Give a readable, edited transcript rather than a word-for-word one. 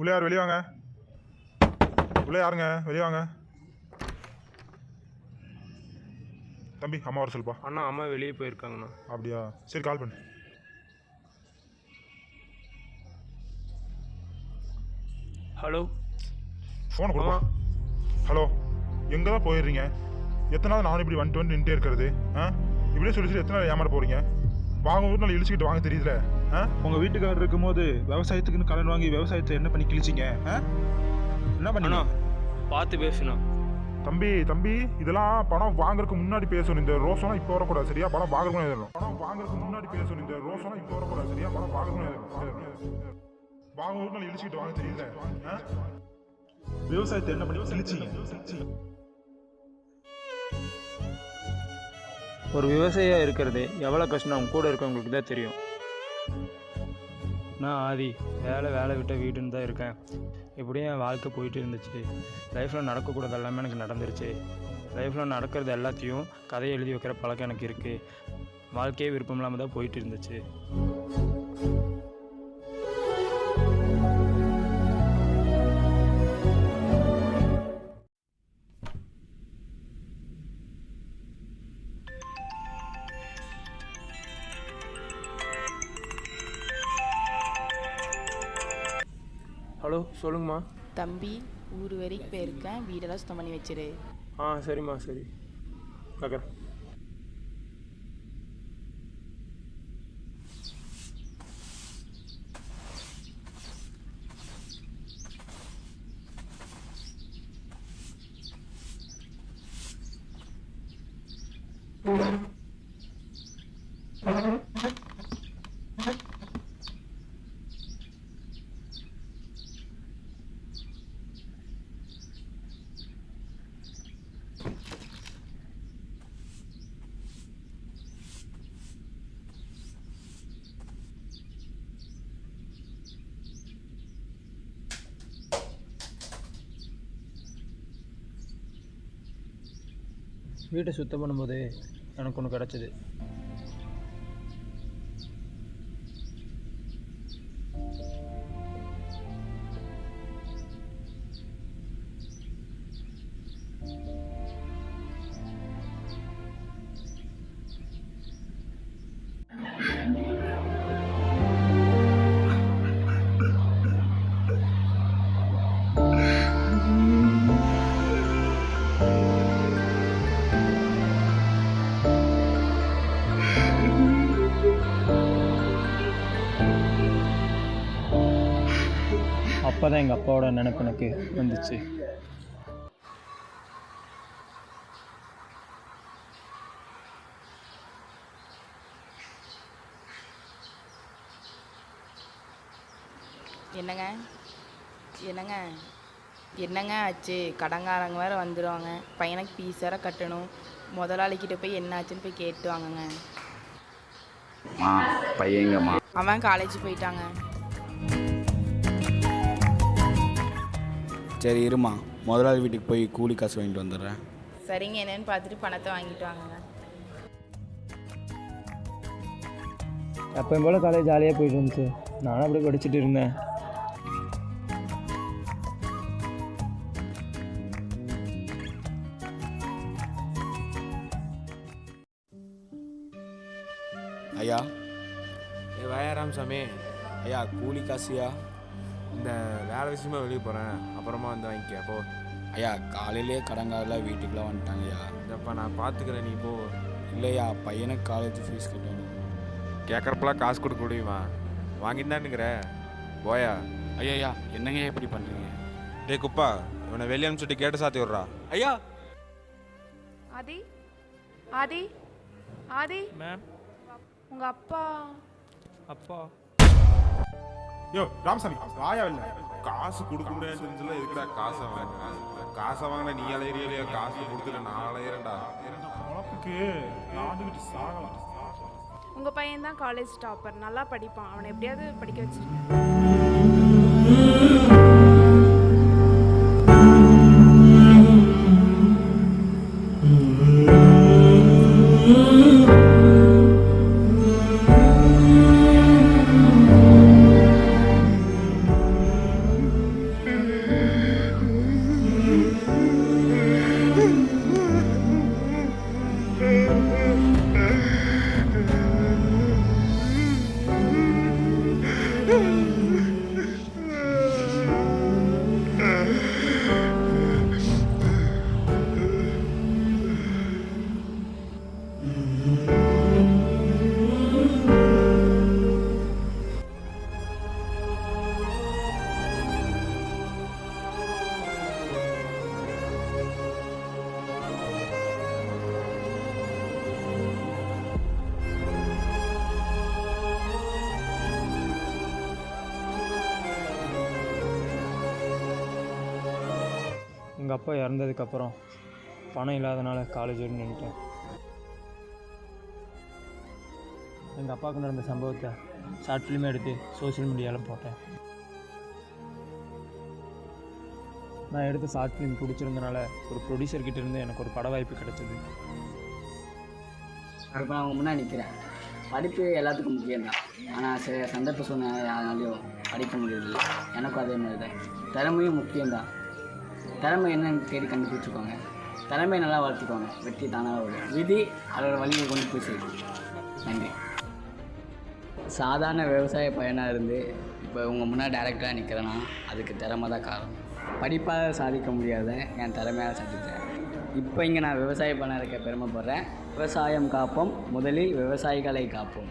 உள்ளே யார் வெளியே வாங்க. உள்ளே யாருங்க வெளியே வாங்க. தம்பி அம்மா வர சொல்லுப்பா. அண்ணா அம்மா வெளியே போயிருக்காங்கண்ணா. அப்படியா, சரி கால் பண்ணு. ஹலோ, ஃபோனை கொடுப்பா. ஹலோ, எங்கே தான் போயிடுறீங்க? எத்தனை நாள் நானும் இப்படி வந்துட்டு நின்றுட்டே இருக்கிறது? இப்படியே சொல்லி எத்தனை நாள் ஏமாற போகிறீங்க? வாங்க ஊர் நாள் இழிச்சிக்கிட்டு வாங்க தெரியுதுல. உங்கள் வீட்டுக்காரர் இருக்கும்போது விவசாயத்துக்குன்னு கடன் வாங்கி விவசாயத்தை என்ன பண்ணி கிழிச்சிங்க? என்ன பண்ணா பார்த்து பேசுண்ணா. தம்பி தம்பி, இதெல்லாம் பணம் வாங்குறதுக்கு முன்னாடி பேசணும். இந்த ரோசனம் இப்போ வரக்கூடாது சரியா? பணம் வாங்குறதுக்கும் எழுதணும். பணம் வாங்குறதுக்கு முன்னாடி பேசணும். இந்த ரோசனம் இப்போ வரக்கூடாது சரியா? பணம் வாங்குறதுக்கும் எழுதணும். வாங்க ஊர் நாள் இழிச்சிக்கிட்டு வாங்க தெரியுதுல. விவசாயத்தை என்ன பண்ணி கிழிச்சிங்க? ஒரு விவசாயியாக இருக்கிறது எவ்வளோ கஷ்டம் அவங்க கூட இருக்கவங்களுக்கு தான் தெரியும். நான் ஆதி வேலை விட்ட வீடுன்னு தான் இருக்கேன். எப்படியும் என் வாழ்க்கை போயிட்டு இருந்துச்சு. லைஃப்பில் நடக்கக்கூடாது எல்லாமே எனக்கு நடந்துருச்சு. லைஃப்பில் நடக்கிறது எல்லாத்தையும் கதையை எழுதி வைக்கிற பழக்கம் எனக்கு இருக்குது. வாழ்க்கையே விருப்பம் இல்லாமல் தான் போயிட்டு இருந்துச்சு. ஹலோ சொல்லுங்கம்மா. தம்பி ஊர் வரைக்கும் போயிருக்கேன், வீடெல்லாம் சுத்தம் பண்ணி வச்சிரு. சரிம்மா சரி பார்க்குறேன். வீட்டை சுத்தம் பண்ணும்போது எனக்கு ஒன்று கிடச்சிது. அப்போ தான் எங்கள் அப்பாவோட நினைப்பு எனக்கு வந்துச்சு. என்னங்க என்னங்க என்னங்க ஆச்சு? கடங்காரங்க வேறு வந்துடுவாங்க, பையனுக்கு ஃபீஸ் வேறு கட்டணும். முதலாளிக்கிட்ட போய் என்ன ஆச்சுன்னு போய் கேட்டு வாங்குங்க. பையங்கம்மா அவன் காலேஜ் போயிட்டாங்க. சரி இருமா, முதலாளி வீட்டுக்கு போய் கூலி காசு வாங்கிட்டு வந்துடுறேன். சரிங்க, என்னன்னு பார்த்துட்டு பணத்தை வாங்கிட்டு வாங்க. எப்பயும் போல் காலேஜ் ஜாலியாக போயிட்டு இருந்துச்சு. நானும் அப்படியே படிச்சுட்டு இருந்தேன். ஐயா வாயா ராமசாமி. ஐயா கூலி காசுயா? இந்த வேலை விஷயமா வெளியே போகிறேன், அப்புறமா வந்து வாங்கிக்க போ. ஐயா காலையிலே கடங்காரெலாம் வீட்டுக்குலாம் வந்துட்டாங்கய்யா. இதப்பா நான் பார்த்துக்கிறேன், நீ போ. இல்லையா பையனுக்கு காலேஜ் ஃபீஸ் கட்டணும். கேட்குறப்பெல்லாம் காசு கொடுக்க முடியுமா? வாங்கிட்டு தானுங்கிற போயா. ஐயா என்னங்க எப்படி பண்ணுறீங்க? டே குப்பா, இவனை வெளியே அனுப்பிச்சுட்டு கேட்டு சாத்தி விட்றா. ஐயா ஆதி ஆதி ஆதி மேம், உங்கள் அப்பா அப்பா யோ ராமசாமி, ஆயா இல்லை. காசு கொடுக்க முடியாதுன்னு தெரிஞ்சல எதுக்குடா காசை வாங்கினா? காசை வாங்கினா நீ அலையிறியா? காசு கொடுத்துட்டு நான் அலையிறேன்டா. உனக்கு ஆண்டுகிட்டு சாகலாம். உங்கள் பையன் தான் காலேஜ் டாப்பர், நல்லா படிப்பான். அவனை எப்படியாவது படிக்க வச்சிருக்கேன். எங்கள் அப்பா இறந்ததுக்கப்புறம் பணம் இல்லாதனால காலேஜ் வரையும் நின்றுட்டேன். எங்கள் அப்பாவுக்கு நடந்த சம்பவத்தை ஷார்ட் ஃபிலிமே எடுத்து சோஷியல் மீடியாவில் போட்டேன். நான் எடுத்த ஷார்ட் ஃபிலிம் பிடிச்சிருந்தனால ஒரு ப்ரொடியூசர்கிட்ட இருந்து எனக்கு ஒரு பட வாய்ப்பு கிடைச்சது. இப்போ நான் அவங்க முன்னாடி நிற்கிறேன். படிப்பு எல்லாத்துக்கும் முக்கியம்தான், ஆனால் சில சந்தர்ப்ப சூழ்நிலையாலையும் படிக்க முடியல. எனக்கும் அதே மாதிரி தான். திறமையும் முக்கியம்தான். திறமை என்னன்னு தேடி கண்டுபிடிச்சிக்கோங்க. திறமையை நல்லா வளர்த்துக்கோங்க. வெற்றி தானாக வரும். விதி அதோட வழியை கொண்டு போய் செய்யும். நன்றி. சாதாரண விவசாய பையனாக இருந்து இப்போ உங்கள் முன்னாடி டேரக்டராக நிற்கிறேன்னா அதுக்கு திறமை தான் காரணம். படிப்பாக சாதிக்க முடியாத என் திறமையாக சாதித்தேன். இப்போ இங்கே நான் விவசாய பண்ண இருக்க பெருமைப்படுறேன். விவசாயம் காப்போம், முதலில் விவசாயிகளை காப்போம்.